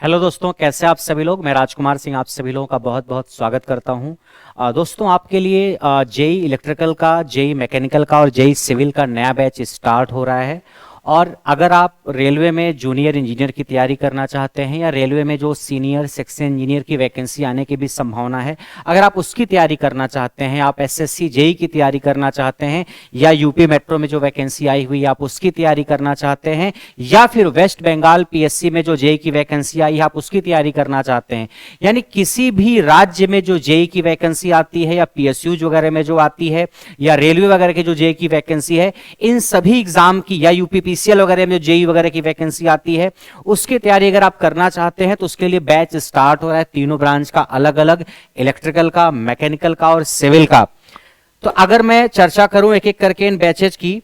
Hello दोस्तों, कैसे आप सभी लोग। मैं राजकुमार सिंह आप सभी लोगों का बहुत बहुत स्वागत करता हूं। दोस्तों, आपके लिए जेई इलेक्ट्रिकल का, जेई मैकेनिकल का और जेई सिविल का नया बैच स्टार्ट हो रहा है। और अगर आप रेलवे में जूनियर इंजीनियर की तैयारी करना चाहते हैं या रेलवे में जो सीनियर सेक्शन इंजीनियर की वैकेंसी आने की भी संभावना है, अगर आप उसकी तैयारी करना चाहते हैं, आप एसएससी जेई की तैयारी करना चाहते हैं या यूपी मेट्रो में जो वैकेंसी आई हुई है आप उसकी तैयारी करना चाहते हैं, या फिर वेस्ट बंगाल पीएससी में जो जेई की वैकेंसी आई है आप उसकी तैयारी करना चाहते हैं, यानी किसी भी राज्य में जो जेई की वैकेंसी आती है या पीएसयू वगैरह में जो आती है या रेलवे वगैरह की जो जेई की वैकेंसी है, इन सभी एग्जाम की या यूपीपीसीएल वगैरह में जो जेई वगैरह की वैकेंसी आती है उसकी तैयारी अगर आप करना चाहते हैं तो उसके लिए बैच स्टार्ट हो रहा है तीनों ब्रांच का, अलग अलग, इलेक्ट्रिकल का, मैकेनिकल का और सिविल का। तो अगर मैं चर्चा करूं एक एक करके इन बैचेज की,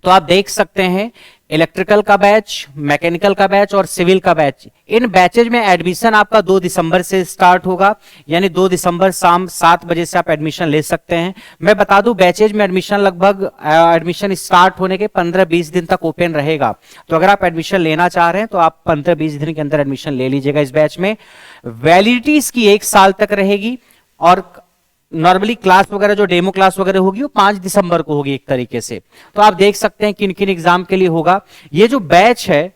तो आप देख सकते हैं इलेक्ट्रिकल का बैच, मैकेनिकल का बैच और सिविल का बैच। इन बैचेज में एडमिशन आपका 2 दिसंबर से स्टार्ट होगा, यानी 2 दिसंबर शाम 7 बजे से आप एडमिशन ले सकते हैं। मैं बता दूं बैचेज में एडमिशन लगभग एडमिशन स्टार्ट होने के 15-20 दिन तक ओपन रहेगा। तो अगर आप एडमिशन लेना चाह रहे हैं तो आप 15-20 दिन के अंदर एडमिशन ले लीजिएगा। इस बैच में वैलिडिटी इसकी 1 साल तक रहेगी और नॉर्मली क्लास वगैरह जो डेमो क्लास वगैरह होगी वो 5 दिसंबर को होगी एक तरीके से। तो आप देख सकते हैं किन किन एग्जाम के लिए होगा। ये जो बैच है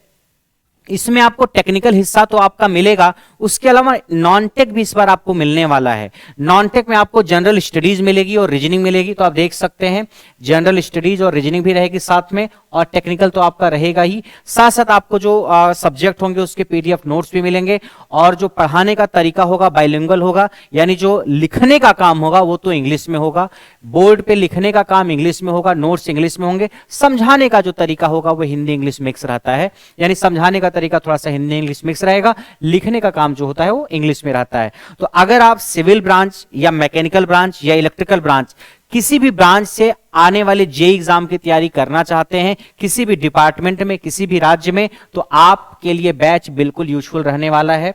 इसमें आपको टेक्निकल हिस्सा तो आपका मिलेगा, उसके अलावा नॉन टेक भी इस बार आपको मिलने वाला है। नॉन टेक में आपको जनरल स्टडीज मिलेगी और रीजनिंग मिलेगी। तो आप देख सकते हैं जनरल स्टडीज और रीजनिंग भी रहेगी साथ में, और टेक्निकल तो आपका रहेगा ही। साथ साथ आपको जो सब्जेक्ट होंगे उसके पीडीएफ नोट्स भी मिलेंगे, और जो पढ़ाने का तरीका होगा बाइलिंगुअल होगा, यानी जो लिखने का काम होगा वो तो इंग्लिश में होगा, बोर्ड पे लिखने का काम इंग्लिश में होगा, नोट्स इंग्लिश में होंगे, समझाने का जो तरीका होगा वो हिंदी इंग्लिश मिक्स रहता है, यानी समझाने का तरीका थोड़ा सा हिंदी इंग्लिश मिक्स रहेगा, लिखने का काम जो होता है वो इंग्लिश में रहता है। तो अगर आप सिविल ब्रांच या मैकेनिकल ब्रांच या इलेक्ट्रिकल ब्रांच किसी भी ब्रांच से आने वाले जेई एग्जाम की तैयारी करना चाहते हैं, किसी भी डिपार्टमेंट में, किसी भी राज्य में, तो आपके लिए बैच बिल्कुल यूजफुल रहने वाला है।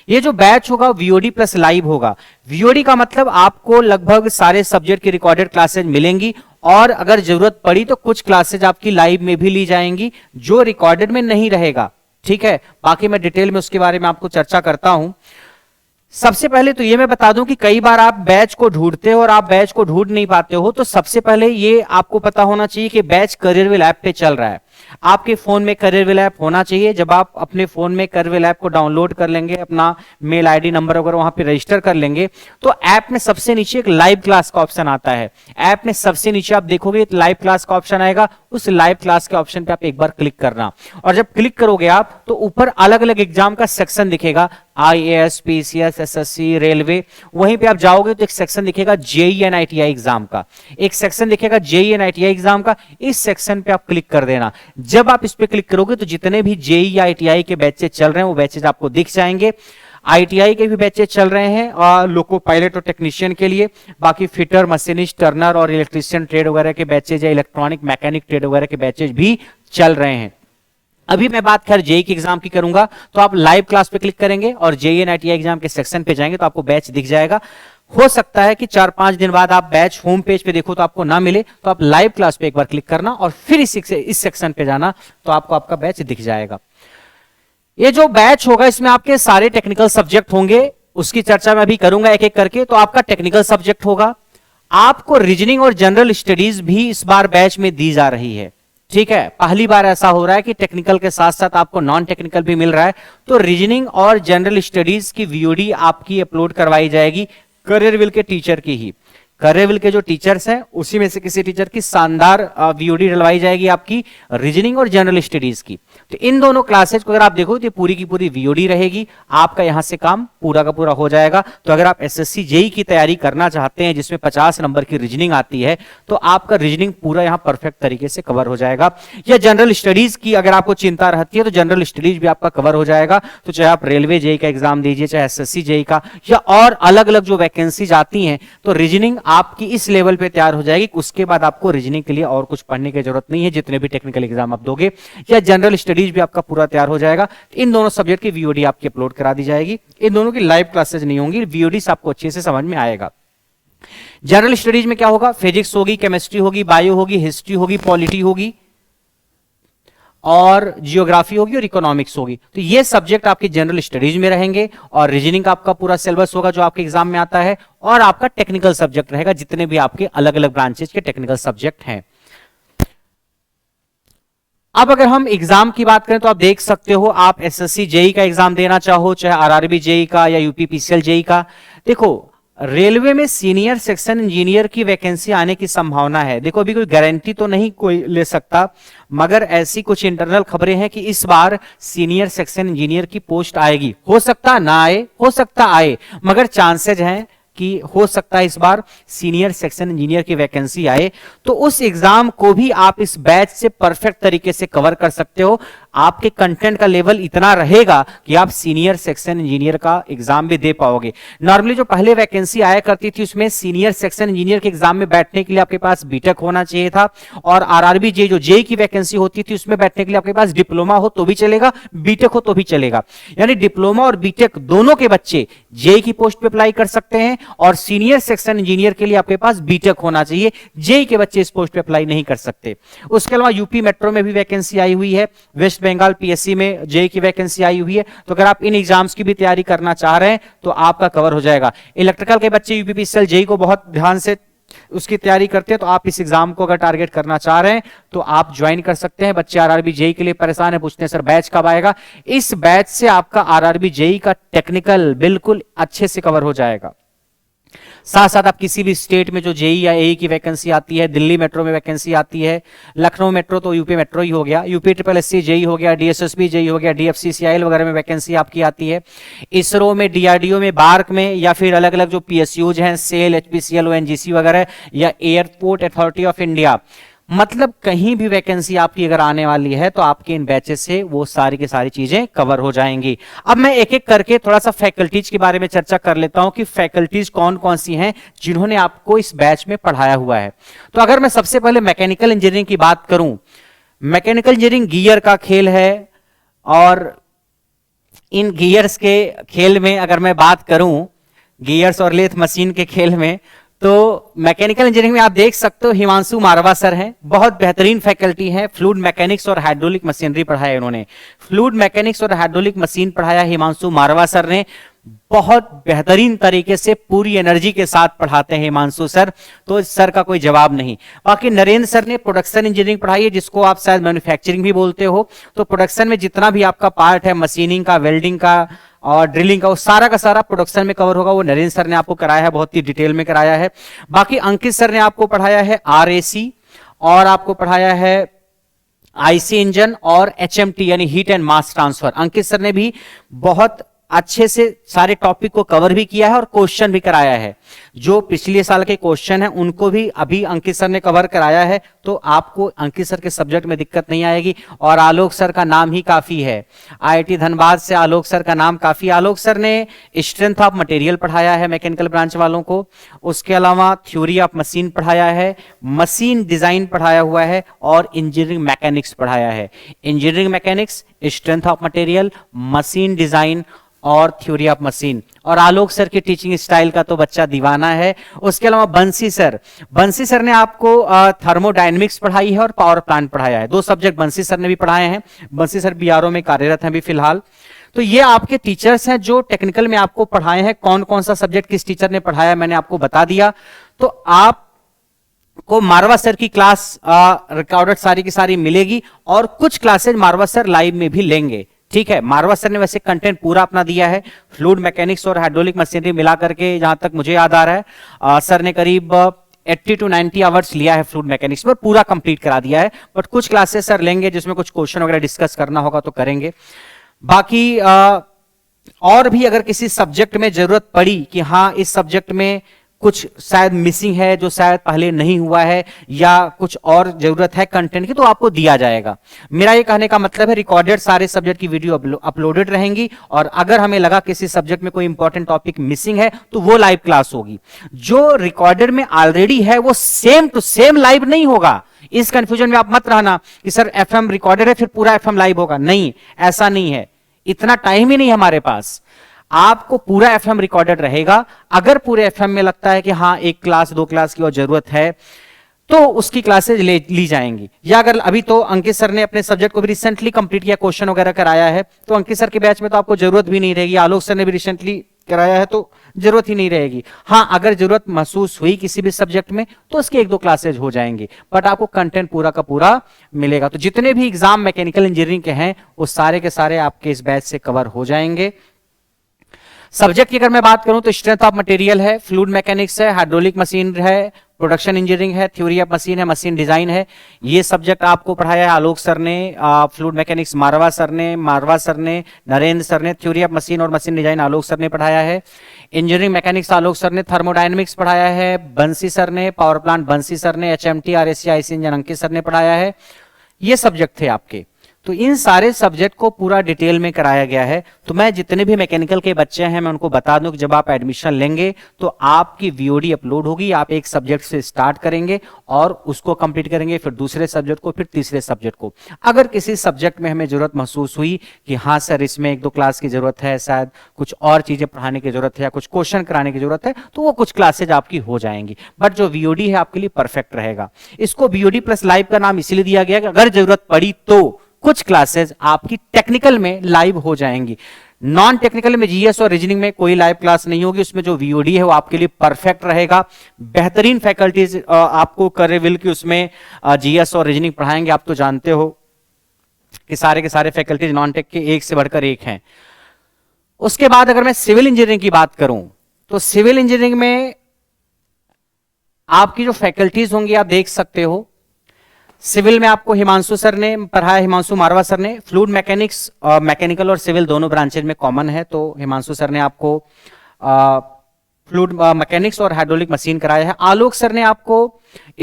ये जो बैच होगा वीओडी प्लस लाइव होगा। वीओडी का मतलब आपको लगभग सारे सब्जेक्ट की रिकॉर्डेड क्लासेज मिलेंगी, और अगर जरूरत पड़ी तो कुछ क्लासेज आपकी लाइव में भी ली जाएंगी जो रिकॉर्डेड में नहीं रहेगा। ठीक है, बाकी मैं डिटेल में उसके बारे में आपको चर्चा करता हूं। सबसे पहले तो ये मैं बता दूं कि कई बार आप बैच को ढूंढते हो और आप बैच को ढूंढ नहीं पाते हो, तो सबसे पहले ये आपको पता होना चाहिए कि बैच करियरविल ऐप पे चल रहा है। आपके फोन में करियरविल ऐप होना चाहिए। जब आप अपने फोन में करियरविल ऐप को डाउनलोड कर लेंगे, अपना मेल आईडी नंबर वगैरह वहां पे रजिस्टर कर लेंगे, तो ऐप में सबसे नीचे एक लाइव क्लास का ऑप्शन आता है। ऐप में सबसे नीचे आप देखोगे लाइव क्लास का ऑप्शन आएगा, उस लाइव क्लास के ऑप्शन पे आप एक बार क्लिक करना, और जब क्लिक करोगे आप तो ऊपर अलग अलग एग्जाम का सेक्शन दिखेगा, आईएएस, पीसीएस, एसएससी, रेलवे। वहीं पे आप जाओगे तो एक सेक्शन दिखेगा जेईई एंड आईटीआई एग्जाम का, एक सेक्शन दिखेगा जेईई एंड आईटीआई एग्जाम का। इस सेक्शन पे आप क्लिक कर देना। जब आप इस पे क्लिक करोगे तो जितने भी जेईई आईटीआई के बैचेज चल रहे हैं वो बैचेज आपको दिख जाएंगे। आईटीआई के भी बैचेज चल रहे हैं और लोको पायलट और टेक्नीशियन के लिए, बाकी फिटर, मशीनिस्ट, टर्नर और इलेक्ट्रीशियन ट्रेड वगैरह के बैचेज या इलेक्ट्रॉनिक मैकेनिक ट्रेड वगैरह के बैचेज भी चल रहे हैं। अभी मैं बात खैर जेईई के एग्जाम की करूंगा, तो आप लाइव क्लास पे क्लिक करेंगे और जेईई एंड आईटीआई एग्जाम के सेक्शन पे जाएंगे तो आपको बैच दिख जाएगा। हो सकता है कि 4-5 दिन बाद आप बैच होम पेज पे देखो तो आपको ना मिले, तो आप लाइव क्लास पे एक बार क्लिक करना और फिर इस सेक्शन पे जाना, तो आपको आपका बैच दिख जाएगा। ये जो बैच होगा इसमें आपके सारे टेक्निकल सब्जेक्ट होंगे, उसकी चर्चा मैं अभी करूंगा एक एक करके। तो आपका टेक्निकल सब्जेक्ट होगा, आपको रीजनिंग और जनरल स्टडीज भी इस बार बैच में दी जा रही है। ठीक है, पहली बार ऐसा हो रहा है कि टेक्निकल के साथ साथ आपको नॉन टेक्निकल भी मिल रहा है। तो रीजनिंग और जनरल स्टडीज की वीओडी आपकी अपलोड करवाई जाएगी करियरविल के टीचर की ही। करियरविल के जो टीचर्स हैं उसी में से किसी टीचर की शानदार वीओडी डलवाई जाएगी आपकी रीजनिंग और जनरल स्टडीज की। तो इन दोनों क्लासेज को अगर आप देखो तो पूरी की पूरी वीओडी रहेगी, आपका यहां से काम पूरा का पूरा हो जाएगा। तो अगर आप एसएससी जेईई की तैयारी करना चाहते हैं जिसमें 50 नंबर की रीजनिंग आती है, तो आपका रीजनिंग पूरा यहां परफेक्ट तरीके से कवर हो जाएगा। या जनरल स्टडीज की अगर आपको चिंता रहती है तो जनरल स्टडीज भी आपका कवर हो जाएगा। तो चाहे आप रेलवे जेईई का एग्जाम दीजिए, चाहे एसएससी जेईई का, या और अलग अलग जो वैकेंसीज आती हैं, तो रीजनिंग आपकी इस लेवल पे तैयार हो जाएगी। उसके बाद आपको रीजनिंग के लिए और कुछ पढ़ने की जरूरत नहीं है, जितने भी टेक्निकल एग्जाम आप दोगे, या जनरल स्टडीज भी आपका पूरा तैयार हो जाएगा। इन दोनों सब्जेक्ट की वीओडी आपकी अपलोड करा दी जाएगी। इन दोनों की लाइव क्लासेज नहीं होंगी, वीओडी से आपको अच्छे से समझ में आएगा। जनरल स्टडीज में क्या होगा, फिजिक्स होगी, केमिस्ट्री होगी, बायो होगी, हिस्ट्री होगी, पॉलिटी होगी, और जियोग्राफी होगी और इकोनॉमिक्स होगी। तो ये सब्जेक्ट आपके जनरल स्टडीज में रहेंगे और रीजनिंग का आपका पूरा सिलेबस होगा जो आपके एग्जाम में आता है, और आपका टेक्निकल सब्जेक्ट रहेगा जितने भी आपके अलग अलग ब्रांचेज के टेक्निकल सब्जेक्ट हैं। अब अगर हम एग्जाम की बात करें तो आप देख सकते हो, आप एसएससी जेई का एग्जाम देना चाहो, चाहे आरआरबी जेई का या यूपीपीसीएल जेई का, देखो रेलवे में सीनियर सेक्शन इंजीनियर की वैकेंसी आने की संभावना है। देखो अभी कोई गारंटी तो नहीं कोई ले सकता, मगर ऐसी कुछ इंटरनल खबरें हैं कि इस बार सीनियर सेक्शन इंजीनियर की पोस्ट आएगी। हो सकता ना आए, हो सकता आए, मगर चांसेज हैं कि हो सकता है इस बार सीनियर सेक्शन इंजीनियर की वैकेंसी आए। तो उस एग्जाम को भी आप इस बैच से परफेक्ट तरीके से कवर कर सकते हो। आपके कंटेंट का लेवल इतना रहेगा कि आप सीनियर सेक्शन इंजीनियर का एग्जाम भी दे पाओगे। नॉर्मली जो पहले वैकेंसी आया करती थी उसमें सीनियर सेक्शन इंजीनियर के एग्जाम में बैठने के लिए आपके पास बीटेक होना चाहिए था, और आरआरबी जे जो जेई की वैकेंसी होती थी उसमें बैठने के लिए आपके पास डिप्लोमा हो तो भी चलेगा, बीटेक हो तो भी चलेगा। यानी डिप्लोमा और बीटेक दोनों के बच्चे जेई की पोस्ट पे अप्लाई कर सकते हैं, और सीनियर सेक्शन इंजीनियर के लिए आपके पास बीटेक होना चाहिए, जेई के बच्चे इस पोस्ट पे अप्लाई नहीं कर सकते। उसके अलावा यूपी मेट्रो में भी वैकेंसी आई हुई है, वेस्ट बंगाल पीएससी में जेई की वैकेंसी आई हुई है। तो अगर आप इन एग्जाम्स की भी तैयारी करना चाह रहे हैं तो आपका कवर हो जाएगा। इलेक्ट्रिकल के बच्चे यूपीपीसीएल जेई को बहुत ध्यान से उसकी तैयारी करते हैं, तो आप इस एग्जाम को अगर टारगेट करना चाह रहे हैं तो आप ज्वाइन कर सकते हैं। बच्चे आरआरबी जेई के लिए परेशान है, पूछते हैं सर बैच कब आएगा। इस बैच से आपका आरआरबी जेई का टेक्निकल बिल्कुल अच्छे से कवर हो जाएगा। साथ साथ आप किसी भी स्टेट में जो जेई या एई की वैकेंसी आती है, दिल्ली मेट्रो में वैकेंसी आती है, लखनऊ मेट्रो तो यूपी मेट्रो ही हो गया, यूपी ट्रिपल एससी जेई हो गया, डीएसएसबी जेई हो गया, डीएफसीसीआईएल वगैरह में वैकेंसी आपकी आती है। इसरो में, डीआरडीओ में, बार्क में, या फिर अलग अलग जो पीएसयूज हैं, सेल, एचपीसीएल, ओएनजीसी वगैरह, या एयरपोर्ट अथॉरिटी ऑफ इंडिया, मतलब कहीं भी वैकेंसी आपकी अगर आने वाली है तो आपके इन बैचेस से वो सारी की सारी चीजें कवर हो जाएंगी। अब मैं एक एक करके थोड़ा सा फैकल्टीज के बारे में चर्चा कर लेता हूं कि फैकल्टीज कौन कौन सी हैं जिन्होंने आपको इस बैच में पढ़ाया हुआ है। तो अगर मैं सबसे पहले मैकेनिकल इंजीनियरिंग की बात करूं, मैकेनिकल इंजीनियरिंग गियर का खेल है, और इन गियर्स के खेल में अगर मैं बात करूं, गियर्स और लेथ मशीन के खेल में, तो मैकेनिकल इंजीनियरिंग में आप देख सकते हो हिमांशु मारवा सर हैं, बहुत बेहतरीन फैकल्टी हैं। फ्लूइड मैकेनिक्स और हाइड्रोलिक मशीनरी पढ़ाया उन्होंने, फ्लूइड मैकेनिक्स और हाइड्रोलिक मशीन पढ़ाया हिमांशु मारवा सर ने। बहुत बेहतरीन तरीके से पूरी एनर्जी के साथ पढ़ाते हैं हिमांशु सर, तो इस सर का कोई जवाब नहीं। बाकी नरेंद्र सर ने प्रोडक्शन इंजीनियरिंग पढ़ाई है, जिसको आप शायद मैन्युफैक्चरिंग भी बोलते हो। तो प्रोडक्शन में जितना भी आपका पार्ट है, मशीनिंग का, वेल्डिंग का और ड्रिलिंग का, वो सारा का सारा प्रोडक्शन में कवर होगा। वो नरेंद्र सर ने आपको कराया है, बहुत ही डिटेल में कराया है। बाकी अंकित सर ने आपको पढ़ाया है आरएसी, और आपको पढ़ाया है आईसी इंजन और एचएमटी यानी heat and mass transfer. Ankit sir ने भी बहुत अच्छे से सारे टॉपिक को कवर भी किया है और क्वेश्चन भी कराया है। जो पिछले साल के क्वेश्चन हैं उनको भी अभी अंकित सर ने कवर कराया है, तो आपको अंकित सर के सब्जेक्ट में दिक्कत नहीं आएगी। और आलोक सर का नाम ही काफी है, आईआईटी धनबाद से आलोक सर का नाम काफी। आलोक सर ने स्ट्रेंथ ऑफ मटेरियल पढ़ाया है मैकेनिकल ब्रांच वालों को, उसके अलावा थ्योरी ऑफ मशीन पढ़ाया है, मशीन डिजाइन पढ़ाया हुआ है, और इंजीनियरिंग मैकेनिक्स पढ़ाया है। Engineering mechanics, strength of material, machine design और थ्योरी ऑफ मशीन। और आलोक सर की टीचिंग स्टाइल का तो बच्चा दीवाना है। उसके अलावा बंसी सर ने आपको थर्मोडायनेमिक्स पढ़ाई है और पावर प्लांट पढ़ाया है। 2 सब्जेक्ट बंसी सर ने भी पढ़ाए हैं। बंसी सर बीआरओ में कार्यरत हैं अभी फिलहाल। तो ये आपके टीचर्स हैं जो टेक्निकल में आपको पढ़ाए हैं। कौन कौन सा सब्जेक्ट किस टीचर ने पढ़ाया मैंने आपको बता दिया। तो आप को मारवा सर की क्लास रिकॉर्डेड सारी की सारी मिलेगी, और कुछ क्लासेज मारवा सर लाइव में भी लेंगे। ठीक है, मारवा सर ने वैसे कंटेंट पूरा अपना दिया है, फ्लूइड मैकेनिक्स और हाइड्रोलिक मशीनरी मिला करके, जहां तक मुझे याद आ रहा है सर ने करीब 80 to 90 आवर्स लिया है फ्लूइड मैकेनिक्स पर, पूरा कंप्लीट करा दिया है। बट कुछ क्लासेस सर लेंगे जिसमें कुछ क्वेश्चन वगैरह डिस्कस करना होगा तो करेंगे। बाकी और भी अगर किसी सब्जेक्ट में जरूरत पड़ी कि हाँ इस सब्जेक्ट में कुछ शायद मिसिंग है जो शायद पहले नहीं हुआ है, या कुछ और जरूरत है कंटेंट की, तो आपको दिया जाएगा। मेरा ये कहने का मतलब है रिकॉर्डेड सारे सब्जेक्ट की वीडियो अपलोडेड रहेंगी, और अगर हमें लगा किसी सब्जेक्ट में कोई इंपॉर्टेंट टॉपिक मिसिंग है तो वो लाइव क्लास होगी। जो रिकॉर्डेड में ऑलरेडी है वो सेम टू सेम लाइव नहीं होगा। इस कंफ्यूजन में आप मत रहना कि सर एफएम रिकॉर्डेड है फिर पूरा एफएम लाइव होगा। नहीं, ऐसा नहीं है, इतना टाइम ही नहीं हमारे पास। आपको पूरा एफएम रिकॉर्डेड रहेगा। अगर पूरे एफएम में लगता है कि हाँ 1 क्लास 2 क्लास की और जरूरत है, तो उसकी क्लासेज ली जाएंगी। या अगर अभी तो अंकित सर ने अपने सब्जेक्ट को भी रिसेंटली कंप्लीट किया, क्वेश्चन वगैरह कराया है, तो अंकित सर के बैच में तो आपको जरूरत भी नहीं रहेगी। आलोक सर ने भी रिसेंटली कराया है तो जरूरत ही नहीं रहेगी। हाँ, अगर जरूरत महसूस हुई किसी भी सब्जेक्ट में तो उसके एक दो क्लासेज हो जाएंगी, बट आपको कंटेंट पूरा का पूरा मिलेगा। तो जितने भी एग्जाम मैकेनिकल इंजीनियरिंग के हैं वो सारे के सारे आपके इस बैच से कवर हो जाएंगे। सब्जेक्ट की अगर मैं बात करूं तो स्ट्रेंथ ऑफ मटेरियल है, फ्लूइड मैकेनिक्स है, हाइड्रोलिक मशीन है, प्रोडक्शन इंजीनियरिंग है, थ्योरी ऑफ मशीन है, मशीन डिजाइन है। ये सब्जेक्ट आपको पढ़ाया है आलोक सर ने, फ्लूइड मैकेनिक्स मारवा सर ने, नरेंद्र सर ने, थ्योरी ऑफ मशीन और मशीन डिजाइन आलोक सर ने पढ़ाया है। इंजीनियरिंग मैकेनिक्स आलोक सर ने, थर्मोडायनेमिक्स पढ़ाया है बंसी सर ने, पावर प्लांट बंसी सर ने, एचएमटी आरएससी आईसी इंजन अंकित सर ने पढ़ाया है। ये सब्जेक्ट थे आपके। तो इन सारे सब्जेक्ट को पूरा डिटेल में कराया गया है। तो मैं जितने भी मैकेनिकल के बच्चे हैं मैं उनको बता दूं कि जब आप एडमिशन लेंगे तो आपकी वीओडी अपलोड होगी, आप एक सब्जेक्ट से स्टार्ट करेंगे और उसको कंप्लीट करेंगे, फिर दूसरे सब्जेक्ट को, फिर तीसरे सब्जेक्ट को। अगर किसी सब्जेक्ट में हमें जरूरत महसूस हुई कि हाँ सर इसमें एक दो क्लास की जरूरत है, शायद कुछ और चीजें पढ़ाने की जरूरत है या कुछ क्वेश्चन कराने की जरूरत है, तो वो कुछ क्लासेज आपकी हो जाएंगी, बट जो वीओडी है आपके लिए परफेक्ट रहेगा। इसको वीओडी प्लस लाइव का नाम इसीलिए दिया गया कि अगर जरूरत पड़ी तो कुछ क्लासेस आपकी टेक्निकल में लाइव हो जाएंगी। नॉन टेक्निकल में जीएस और रीजनिंग में कोई लाइव क्लास नहीं होगी, उसमें जो वीओडी है वो आपके लिए परफेक्ट रहेगा। बेहतरीन फैकल्टीज आपको करेविल की उसमें जीएस और रीजनिंग पढ़ाएंगे। आप तो जानते हो कि सारे के सारे फैकल्टीज नॉन टेक के एक से बढ़कर एक हैं। उसके बाद अगर मैं सिविल इंजीनियरिंग की बात करूं तो सिविल इंजीनियरिंग में आपकी जो फैकल्टीज होंगी आप देख सकते हो। सिविल में आपको हिमांशु सर ने पढ़ाया, हिमांशु मारवा सर ने। फ्लूइड मैकेनिक्स मैकेनिकल और सिविल दोनों ब्रांचेज में कॉमन है, तो हिमांशु सर ने आपको फ्लूइड मैकेनिक्स और हाइड्रोलिक मशीन कराया है। आलोक सर ने आपको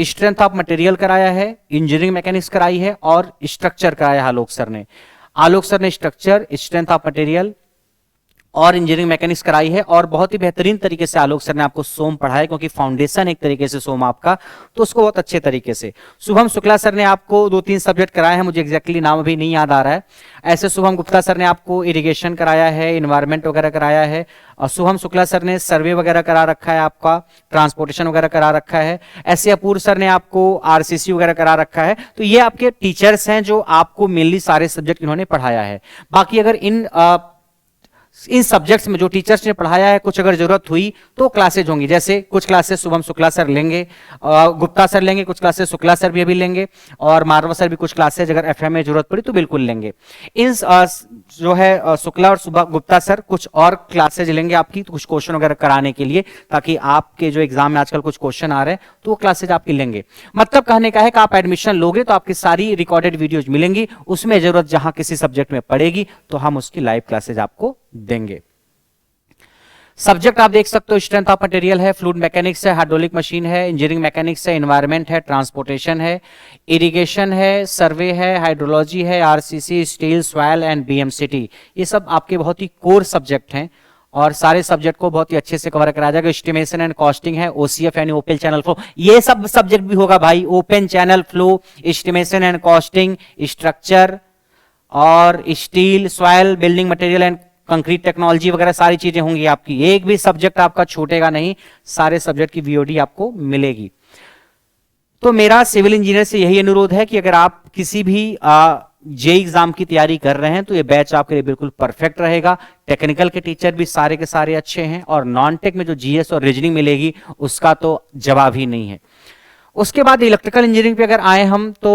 स्ट्रेंथ ऑफ मटेरियल कराया है, इंजीनियरिंग मैकेनिक्स कराई है और स्ट्रक्चर कराया है आलोक सर ने स्ट्रक्चर, स्ट्रेंथ ऑफ मटेरियल और इंजीनियरिंग मैकेनिक्स कराई है। और बहुत ही बेहतरीन तरीके से आलोक सर ने आपको सोम पढ़ाया, क्योंकि फाउंडेशन एक तरीके से सोम आपका, तो उसको बहुत अच्छे तरीके से। शुभम शुक्ला सर ने आपको 2-3 सब्जेक्ट कराए हैं, मुझे एग्जैक्टली नाम अभी नहीं याद आ रहा है। ऐसे शुभम गुप्ता सर ने आपको इरिगेशन कराया है, इन्वायरमेंट वगैरह कराया है। और शुभम शुक्ला सर ने सर्वे वगैरह करा रखा है, आपका ट्रांसपोर्टेशन वगैरह करा रखा है। ऐसे अपूर्व सर ने आपको आरसीसी वगैरह करा रखा है। तो ये आपके टीचर्स हैं जो आपको मेनली सारे सब्जेक्ट इन्होंने पढ़ाया है। बाकी अगर इन सब्जेक्ट्स में जो टीचर्स ने पढ़ाया है कुछ अगर जरूरत हुई तो क्लासेज होंगी, जैसे कुछ क्लासेस शुभम शुक्ला सर लेंगे, गुप्ता सर लेंगे, कुछ क्लासेस शुक्ला सर भी अभी लेंगे, और मारवा सर भी कुछ क्लासेज अगर एफएम में जरूरत पड़ी तो बिल्कुल लेंगे। इन जो है शुक्ला और गुप्ता सर कुछ और क्लासेज लेंगे आपकी, तो कुछ क्वेश्चन वगैरह कराने के लिए, ताकि आपके जो एग्जाम में आजकल कुछ क्वेश्चन आ रहे हैं तो वो क्लासेज आपकी लेंगे। मतलब कहने का है कि आप एडमिशन लोगे तो आपकी सारी रिकॉर्डेड वीडियोज मिलेंगी, उसमें जरूरत जहां किसी सब्जेक्ट में पड़ेगी तो हम उसकी लाइव क्लासेज आपको देंगे। सब्जेक्ट आप देख सकते हो, स्ट्रेंथ ऑफ मटेरियल है, फ्लूइड मैकेनिक्स है, हाइड्रोलिक मशीन है, इंजीनियरिंग मैकेनिक्स है, एनवायरनमेंट है, ट्रांसपोर्टेशन है, इरिगेशन है, सर्वे है, हाइड्रोलॉजी है, आरसीसी, स्टील, सॉइल एंड बीएमसीटी। ये सब आपके बहुत ही कोर सब्जेक्ट हैं और सारे सब्जेक्ट को बहुत ही अच्छे से कवर कराया जाएगा। एस्टिमेशन एंड कॉस्टिंग है, ओसीएफ यानी ओपन चैनल फ्लो, ये सब सब्जेक्ट भी होगा भाई। Open channel flow, estimation and costing, structure और steel, soil, building material and concrete technology वगैरह सारी चीजें होंगी आपकी। एक भी सब्जेक्ट आपका छूटेगा नहीं, सारे सब्जेक्ट की वीओडी आपको मिलेगी। तो मेरा सिविल इंजीनियर से यही अनुरोध है कि अगर आप किसी भी जे एग्जाम की तैयारी कर रहे हैं तो ये बैच आपके लिए बिल्कुल परफेक्ट रहेगा। टेक्निकल के टीचर भी सारे के सारे अच्छे हैं और नॉन टेक में जो जीएस और रीजनिंग मिलेगी उसका तो जवाब ही नहीं है। उसके बाद इलेक्ट्रिकल इंजीनियरिंग पे अगर आए हम तो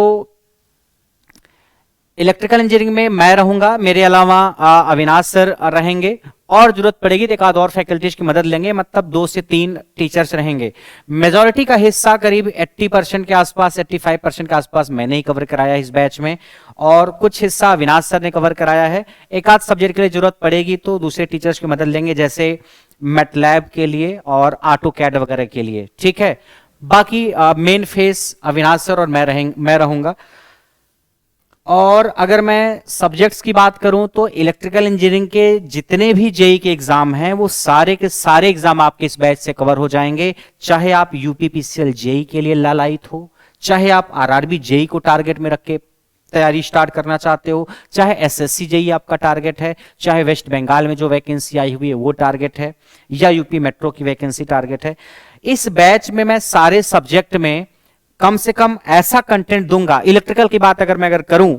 इलेक्ट्रिकल इंजीनियरिंग में मैं रहूंगा, मेरे अलावा अविनाश सर रहेंगे, और जरूरत पड़ेगी तो एक आध और फैकल्टीज की मदद लेंगे, मतलब 2 से 3 टीचर्स रहेंगे। मेजॉरिटी का हिस्सा करीब 80% के आसपास, 85% के आसपास मैंने ही कवर कराया इस बैच में, और कुछ हिस्सा अविनाश सर ने कवर कराया है। एक आध सब्जेक्ट के लिए जरूरत पड़ेगी तो दूसरे टीचर्स की मदद लेंगे, जैसे मैटलैब के लिए और ऑटो कैड वगैरह के लिए, ठीक है। बाकी मेन फेस अविनाश सर और मैं रहूंगा। और अगर मैं सब्जेक्ट्स की बात करूं तो इलेक्ट्रिकल इंजीनियरिंग के जितने भी जेई के एग्जाम हैं वो सारे के सारे एग्जाम आपके इस बैच से कवर हो जाएंगे। चाहे आप यूपीपीसीएल जेई के लिए लालायित हो, चाहे आप आरआरबी जेई को टारगेट में रख के तैयारी स्टार्ट करना चाहते हो, चाहे एसएससी जेई आपका टारगेट है, चाहे वेस्ट बंगाल में जो वैकेंसी आई हुई है वो टारगेट है, या यूपी मेट्रो की वैकेंसी टारगेट है। इस बैच में मैं सारे सब्जेक्ट में कम से कम ऐसा कंटेंट दूंगा, इलेक्ट्रिकल की बात अगर मैं अगर करूं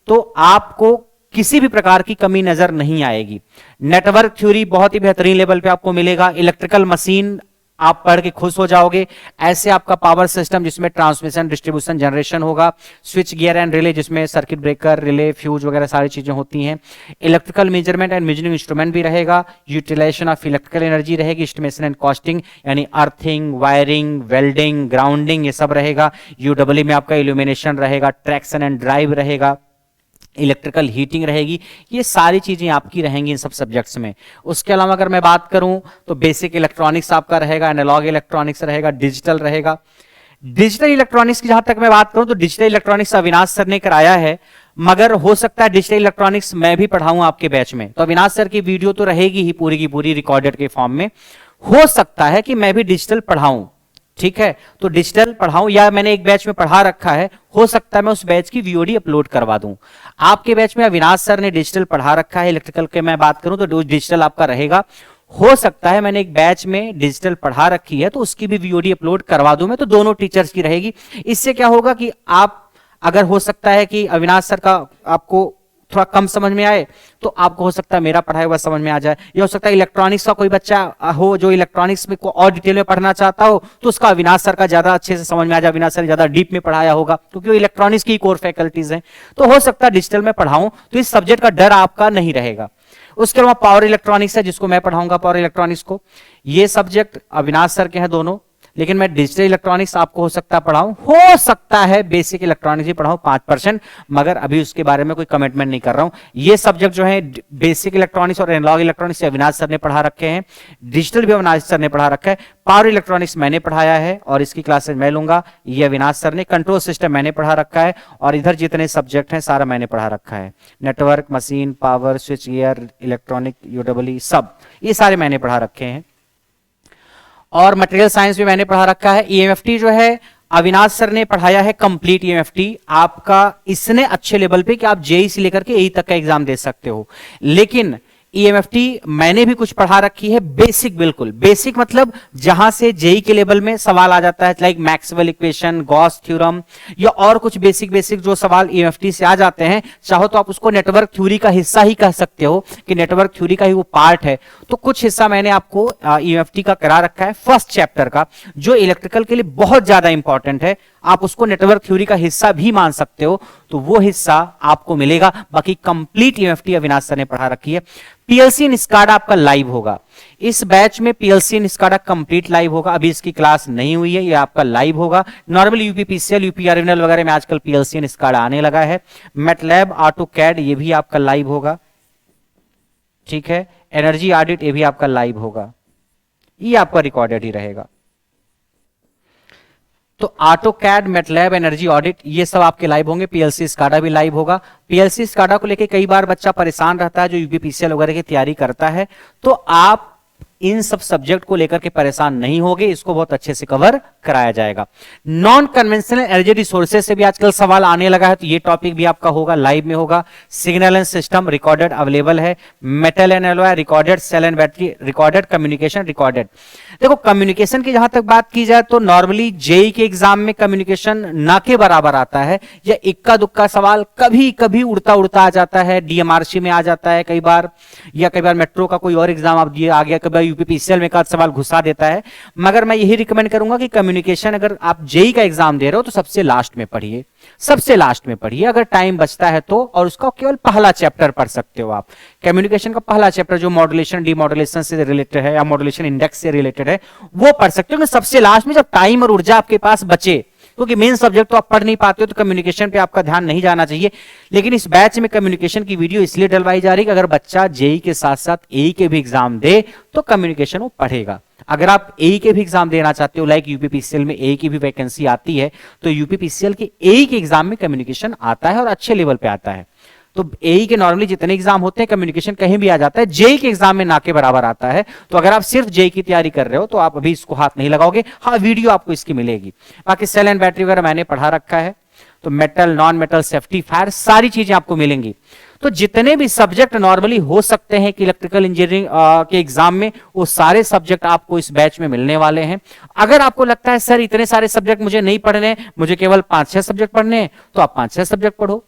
तो आपको किसी भी प्रकार की कमी नजर नहीं आएगी। नेटवर्क थ्योरी बहुत ही बेहतरीन लेवल पे आपको मिलेगा। इलेक्ट्रिकल मशीन आप पढ़ के खुश हो जाओगे। ऐसे आपका पावर सिस्टम जिसमें ट्रांसमिशन, डिस्ट्रीब्यूशन, जनरेशन होगा। स्विच गियर एंड रिले जिसमें सर्किट ब्रेकर, रिले, फ्यूज वगैरह सारी चीजें होती हैं। Electrical measurement and measuring instrument भी रहेगा। यूटिलाइजेशन ऑफ इलेक्ट्रिकल एनर्जी रहेगी। एस्टिमेशन एंड कॉस्टिंग यानी अर्थिंग, वायरिंग, वेल्डिंग, ग्राउंडिंग, ये सब रहेगा। यूडब्ल्यू में आपका इल्यूमिनेशन रहेगा। ट्रैक्शन एंड ड्राइव रहेगा। इलेक्ट्रिकल हीटिंग रहेगी। ये सारी चीजें आपकी रहेंगी इन सब सब्जेक्ट्स में। उसके अलावा अगर मैं बात करूं तो बेसिक इलेक्ट्रॉनिक्स आपका रहेगा, एनालॉग इलेक्ट्रॉनिक्स रहेगा, डिजिटल रहेगा। डिजिटल इलेक्ट्रॉनिक्स की जहां तक मैं बात करूं तो डिजिटल इलेक्ट्रॉनिक्स अविनाश सर ने कराया है, मगर हो सकता है डिजिटल इलेक्ट्रॉनिक्स मैं भी पढ़ाऊं आपके बैच में। तो अविनाश सर की वीडियो तो रहेगी ही पूरी की पूरी रिकॉर्डेड के फॉर्म में। हो सकता है कि मैं भी डिजिटल पढ़ाऊं, ठीक है, तो डिजिटल पढ़ाऊं या मैंने एक बैच में पढ़ा रखा है, हो सकता है मैं उस बैच की वीओडी अपलोड करवा दूं। आपके बैच में अविनाश सर ने डिजिटल पढ़ा रखा है, इलेक्ट्रिकल के मैं बात करूं तो डिजिटल आपका रहेगा। हो सकता है मैंने एक बैच में डिजिटल पढ़ा रखी है तो उसकी भी वीओडी अपलोड करवा दूं मैं, तो दोनों टीचर्स की रहेगी। इससे क्या होगा कि आप अगर हो सकता है कि अविनाश सर का आपको थोड़ा कम समझ में आए तो आपको हो सकता है मेरा पढ़ाया हुआ समझ में आ जाए। या हो सकता है इलेक्ट्रॉनिक्स का कोई बच्चा हो जो इलेक्ट्रॉनिक्स में को और डिटेल में पढ़ना चाहता हो तो उसका अविनाश सर का ज्यादा अच्छे से समझ में आ जाए। अविनाश सर ज्यादा डीप में पढ़ाया होगा क्योंकि वो इलेक्ट्रॉनिक्स की कोर फैकल्टीज हैं। तो हो सकता है डिजिटल में पढ़ाऊं तो इस सब्जेक्ट का डर आपका नहीं रहेगा। उसके अलावा पावर इलेक्ट्रॉनिक्स है जिसको मैं पढ़ाऊंगा, पावर इलेक्ट्रॉनिक्स को। ये सब्जेक्ट अविनाश सर के हैं दोनों, लेकिन मैं डिजिटल इलेक्ट्रॉनिक्स आपको हो सकता है पढ़ाऊं, हो सकता है बेसिक इलेक्ट्रॉनिक्स भी पढ़ाऊं 5%, मगर अभी उसके बारे में कोई कमिटमेंट नहीं कर रहा हूं। ये सब्जेक्ट जो है बेसिक इलेक्ट्रॉनिक्स और एनालॉग इलेक्ट्रॉनिक्स अविनाश सर ने पढ़ा रखे हैं, डिजिटल भी अविनाश सर ने पढ़ा रखा है, पावर इलेक्ट्रॉनिक्स मैंने पढ़ाया है और इसकी क्लासेस मैं लूंगा, ये अविनाश सर ने। कंट्रोल सिस्टम मैंने पढ़ा रखा है और इधर जितने सब्जेक्ट हैं सारा मैंने पढ़ा रखा है। Network, machine, power, switch gear, electronic, UW, सब ये सारे मैंने पढ़ा रखे हैं। और मटेरियल साइंस भी मैंने पढ़ा रखा है। ईएमएफटी जो है अविनाश सर ने पढ़ाया है कंप्लीट ईएमएफटी आपका इसने अच्छे लेवल पे कि आप जेई से लेकर के एई तक का एग्जाम दे सकते हो। लेकिन ईएमएफटी मैंने भी कुछ पढ़ा रखी है बेसिक, बिल्कुल बेसिक, मतलब जहां से जेई के लेवल में सवाल आ जाता है like Maxwell equation, Gauss theorem या और कुछ बेसिक बेसिक जो सवाल ईएमएफटी से आ जाते हैं। चाहो तो आप उसको नेटवर्क थ्योरी का हिस्सा ही कह सकते हो कि नेटवर्क थ्योरी का ही वो पार्ट है। तो कुछ हिस्सा मैंने आपको ईएमएफटी का करा रखा है फर्स्ट चैप्टर का, जो इलेक्ट्रिकल के लिए बहुत ज्यादा इंपॉर्टेंट है। आप उसको नेटवर्क थ्योरी का हिस्सा भी मान सकते हो, तो वो हिस्सा आपको मिलेगा। बाकी कंप्लीट ईएमएफटी अविनाश सर ने पढ़ा रखी है। पीएलसी इन स्काडा आपका लाइव होगा इस बैच में। पीएलसी इन स्काडा कंप्लीट लाइव होगा, अभी इसकी क्लास नहीं हुई है, ये आपका लाइव होगा। नॉर्मल यूपीपीसीएल, यूपीआरएनएल वगैरह में आजकल पीएलसी इन स्काडा आने लगा है। मैटलैब, ऑटोकैड ये भी आपका लाइव होगा, ठीक है। एनर्जी ऑडिट ये भी आपका लाइव होगा, ये आपका रिकॉर्डेड ही रहेगा। तो ऑटोकैड, मैटलैब, एनर्जी ऑडिट ये सब आपके लाइव होंगे। पीएलसी स्काडा भी लाइव होगा। पीएलसी स्काडा को लेके कई बार बच्चा परेशान रहता है जो यूपीपीसीएल वगैरह की तैयारी करता है, तो आप इन सब सब्जेक्ट को लेकर के परेशान नहीं होगे, इसको बहुत अच्छे से कवर कराया जाएगा। नॉन कन्वेंशनल एनर्जी रिसोर्सेज से भी आजकल सवाल आने लगा है, तो ये टॉपिक भी आपका होगा, लाइव में होगा। Signal and system recorded available है। Metal and alloy recorded, cell and battery recorded, communication recorded. देखो कम्युनिकेशन की जहां तक बात की जाए तो नॉर्मली जेई के एग्जाम में कम्युनिकेशन ना के बराबर आता है, या इक्का दुक्का सवाल कभी कभी उड़ता उड़ता आ जाता है, डीएमआरसी में आ जाता है कई बार, या कई बार मेट्रो का कोई और एग्जाम आप दिए आ गया, कभी यूपीपीसीएल में का सवाल घुसा देता है। मगर मैं यही रिकमेंड करूंगा कि कम्युनिकेशन अगर आप जेई का एग्जाम दे रहे हो तो सबसे लास्ट में पढ़िए, सबसे लास्ट में पढ़िए अगर टाइम बचता है तो, और उसका केवल पहला चैप्टर पढ़ सकते हो आप। कम्युनिकेशन का पहला चैप्टर जो मॉड्यूलेशन डीमॉड्यूलेशन से रिलेटेड है या मॉड्यूलेशन इंडेक्स से रिलेटेड है वो पढ़ सकते हो। सबसे लास्ट में जब टाइम और ऊर्जा आपके पास बचे, क्योंकि मेन सब्जेक्ट तो आप पढ़ नहीं पाते हो तो कम्युनिकेशन पे आपका ध्यान नहीं जाना चाहिए। लेकिन इस बैच में कम्युनिकेशन की वीडियो इसलिए डलवाई जा रही है कि अगर बच्चा जेई के साथ साथ एई के भी एग्जाम दे तो कम्युनिकेशन वो पढ़ेगा। अगर आप एई के भी एग्जाम देना चाहते हो, लाइक यूपीपीसीएल में एई की भी वैकेंसी आती है, तो यूपीपीसीएल के एई के एग्जाम में कम्युनिकेशन आता है और अच्छे लेवल पे आता है। तो एई के नॉर्मली जितने एग्जाम होते हैं कम्युनिकेशन कहीं भी आ जाता है, जेई के एग्जाम में ना के बराबर आता है। तो अगर आप सिर्फ जेई की तैयारी कर रहे हो तो आप अभी इसको हाथ नहीं लगाओगे। हाँ, वीडियो आपको इसकी मिलेगी। बाकी सेल एंड बैटरी वगैरह मैंने पढ़ा रखा है, तो metal, non metal, safety, fire सारी चीजें आपको मिलेंगी। तो जितने भी सब्जेक्ट नॉर्मली हो सकते हैं कि इलेक्ट्रिकल इंजीनियरिंग के एग्जाम में, वो सारे सब्जेक्ट आपको इस बैच में मिलने वाले हैं। अगर आपको लगता है सर इतने सारे सब्जेक्ट मुझे नहीं पढ़ने, मुझे केवल 5-6 सब्जेक्ट पढ़ने हैं, तो आप 5-6 सब्जेक्ट पढ़ो।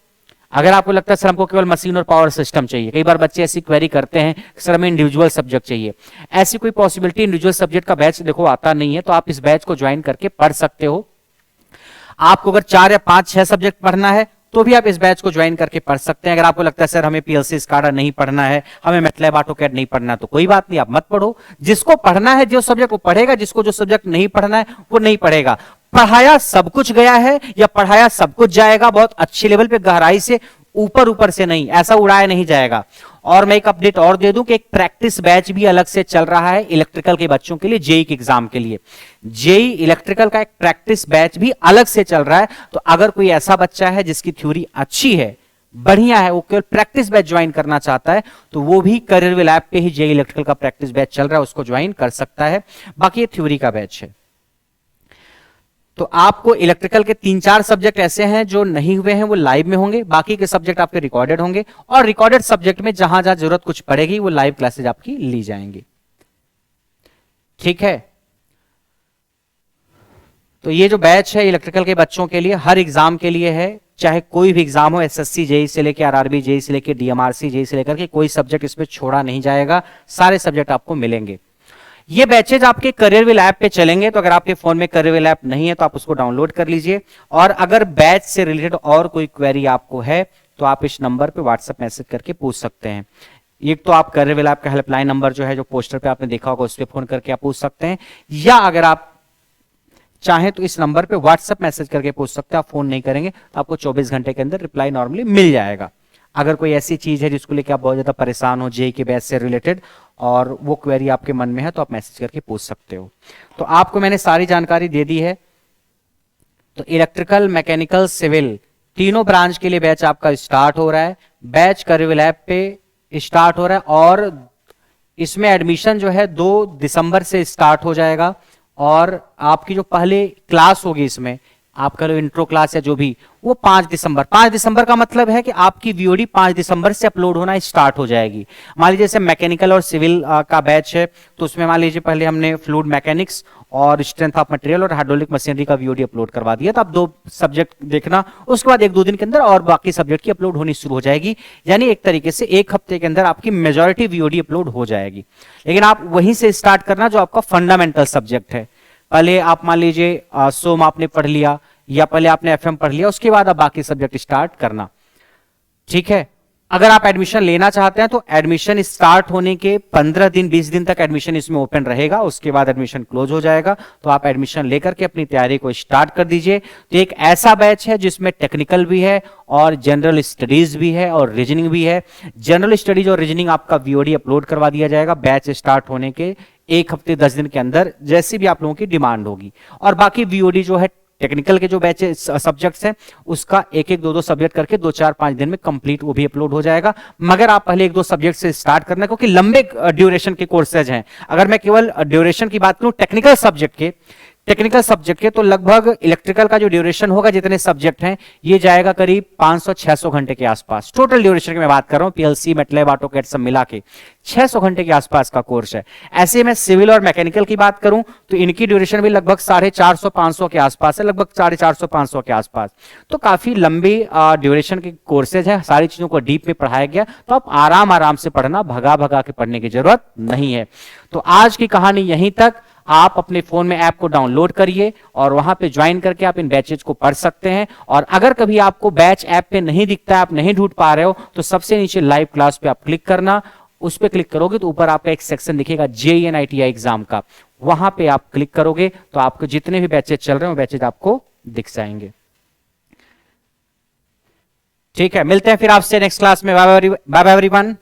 अगर आपको लगता है सर हमको केवल मशीन और पावर सिस्टम चाहिए, कई बार बच्चे ऐसी क्वेरी करते हैं सर हमें इंडिविजुअल सब्जेक्ट चाहिए, ऐसी कोई पॉसिबिलिटी इंडिविजुअल सब्जेक्ट का बैच देखो आता नहीं है, तो आप इस बैच को ज्वाइन करके पढ़ सकते हो। आपको अगर 4 या 5-6 सब्जेक्ट पढ़ना है तो भी आप इस बैच को ज्वाइन करके पढ़ सकते हैं। अगर आपको लगता है सर हमें पीएलसी स्काडा नहीं पढ़ना है, हमें मैटलैब ऑटोकैड नहीं पढ़ना, तो कोई बात नहीं, आप मत पढ़ो। जिसको पढ़ना है जो सब्जेक्ट वो पढ़ेगा, जिसको जो सब्जेक्ट नहीं पढ़ना है वो नहीं पढ़ेगा। पढ़ाया सब कुछ गया है या पढ़ाया सब कुछ जाएगा, बहुत अच्छे लेवल पे गहराई से, ऊपर ऊपर से नहीं, ऐसा उड़ाया नहीं जाएगा। और मैं एक अपडेट और दे दूं कि एक प्रैक्टिस बैच भी अलग से चल रहा है इलेक्ट्रिकल के बच्चों के लिए, जेई के एग्जाम के लिए। जेई इलेक्ट्रिकल का एक प्रैक्टिस बैच भी अलग से चल रहा है। तो अगर कोई ऐसा बच्चा है जिसकी थ्योरी अच्छी है, बढ़िया है, वो केवल प्रैक्टिस बैच ज्वाइन करना चाहता है, तो वो भी करियर लैब पे ही जेई इलेक्ट्रिकल का प्रैक्टिस बैच चल रहा है, उसको ज्वाइन कर सकता है। बाकी ये थ्योरी का बैच है। तो आपको इलेक्ट्रिकल के 3-4 सब्जेक्ट ऐसे हैं जो नहीं हुए हैं, वो लाइव में होंगे, बाकी के सब्जेक्ट आपके रिकॉर्डेड होंगे, और रिकॉर्डेड सब्जेक्ट में जहां जहां जरूरत कुछ पड़ेगी वो लाइव क्लासेज आपकी ली जाएंगी। ठीक है, तो ये जो बैच है इलेक्ट्रिकल के बच्चों के लिए हर एग्जाम के लिए है, चाहे कोई भी एग्जाम हो, एसएससी जेई से लेकर आरआरबी जेई से लेकर डीएमआरसी जेई से लेकर के, कोई सब्जेक्ट इसमें छोड़ा नहीं जाएगा, सारे सब्जेक्ट आपको मिलेंगे। ये बैचेज आपके करियर ऐप पे चलेंगे, तो अगर आपके फोन में करियर ऐप नहीं है तो आप उसको डाउनलोड कर लीजिए। और अगर बैच से रिलेटेड और कोई क्वेरी आपको है तो आप इस नंबर पे व्हाट्सएप मैसेज करके पूछ सकते हैं। एक तो आप करियर ऐप का हेल्पलाइन नंबर जो है, जो पोस्टर पे आपने देखा होगा, उस पर फोन करके आप पूछ सकते हैं, या अगर आप चाहें तो इस नंबर पे व्हाट्सएप मैसेज करके पूछ सकते हैं। आप फोन नहीं करेंगे तो आपको 24 घंटे के अंदर रिप्लाई नॉर्मली मिल जाएगा। अगर कोई ऐसी चीज है जिसको लेकर आप बहुत ज्यादा परेशान हो जेई के बैच से रिलेटेड और वो क्वेरी आपके मन में है, तो आप मैसेज करके पूछ सकते हो। तो आपको मैंने सारी जानकारी दे दी है। तो इलेक्ट्रिकल, मैकेनिकल, सिविल तीनों ब्रांच के लिए बैच आपका स्टार्ट हो रहा है। बैच करियर लैब पे स्टार्ट हो रहा है और इसमें एडमिशन जो है 2 दिसंबर से स्टार्ट हो जाएगा। और आपकी जो पहले क्लास होगी इसमें, आपका जो इंट्रो क्लास है जो भी, वो 5 दिसंबर का मतलब है कि आपकी वीओडी 5 दिसंबर से अपलोड होना स्टार्ट हो जाएगी। मान लीजिए जैसे मैकेनिकल और सिविल का बैच है, तो उसमें मान लीजिए पहले हमने फ्लूइड मैकेनिक्स और स्ट्रेंथ ऑफ मटेरियल और हाइड्रोलिक मशीनरी का वीओडी अपलोड करवा दिया, तो आप 2 सब्जेक्ट देखना, उसके बाद 1-2 दिन के अंदर और बाकी सब्जेक्ट की अपलोड होनी शुरू हो जाएगी। यानी एक तरीके से 1 हफ्ते के अंदर आपकी मेजॉरिटी वीओडी अपलोड हो जाएगी। लेकिन आप वहीं से स्टार्ट करना जो आपका फंडामेंटल सब्जेक्ट है। पहले आप मान लीजिए सोम आपने पढ़ लिया या पहले आपने एफएम पढ़ लिया, उसके बाद आप बाकी सब्जेक्ट स्टार्ट करना। ठीक है, अगर आप एडमिशन लेना चाहते हैं तो एडमिशन स्टार्ट होने के 15 दिन 20 दिन तक एडमिशन इसमें ओपन रहेगा, उसके बाद एडमिशन क्लोज हो जाएगा। तो आप एडमिशन लेकर के अपनी तैयारी को स्टार्ट कर दीजिए। तो एक ऐसा बैच है जिसमें टेक्निकल भी है और जनरल स्टडीज भी है और रीजनिंग भी है। जनरल स्टडीज और रीजनिंग आपका वीओडी अपलोड करवा दिया जाएगा बैच स्टार्ट होने के 1 हफ्ते 10 दिन के अंदर, जैसी भी आप लोगों की डिमांड होगी। और बाकी वीओडी जो है टेक्निकल के जो बैच सब्जेक्ट्स हैं उसका 1-2 सब्जेक्ट करके 2-4-5 दिन में कंप्लीट वो भी अपलोड हो जाएगा। मगर आप पहले 1-2 सब्जेक्ट से स्टार्ट करना, क्योंकि लंबे ड्यूरेशन के कोर्सेज हैं। अगर मैं केवल ड्यूरेशन की बात करूं टेक्निकल सब्जेक्ट के, तो लगभग इलेक्ट्रिकल का जो ड्यूरेशन होगा, जितने सब्जेक्ट हैं, ये जाएगा करीब 500-600 घंटे के आसपास। टोटल ड्यूरेशन की मैं बात कर रहा हूं, पीएलसी, मैटलैब, ऑटोकैड सब मिला के 600 घंटे के आसपास का कोर्स है। ऐसे में सिविल और मैकेनिकल की बात करूं तो इनकी ड्यूरेशन भी लगभग 450-500 के आसपास है, लगभग 450-500 के आसपास। तो काफी लंबी ड्यूरेशन के कोर्सेज है, सारी चीजों को डीप में पढ़ाया गया। तो आप आराम से पढ़ना, भगा के पढ़ने की जरूरत नहीं है। तो आज की कहानी यहीं तक। आप अपने फोन में ऐप को डाउनलोड करिए और वहां पे ज्वाइन करके आप इन बैचेज को पढ़ सकते हैं। और अगर कभी आपको बैच ऐप पे नहीं दिखता है, आप नहीं ढूंढ पा रहे हो, तो सबसे नीचे लाइव क्लास पे आप क्लिक करना। उस पे क्लिक करोगे तो ऊपर आपका एक सेक्शन दिखेगा जेईई एंड आईटीआई एग्जाम का, वहां पे आप क्लिक करोगे तो आपको जितने भी बैचेज चल रहे हैं वो बैचेज आपको दिख जाएंगे। ठीक है, मिलते हैं फिर आपसे नेक्स्ट क्लास में। Bye bye everyone.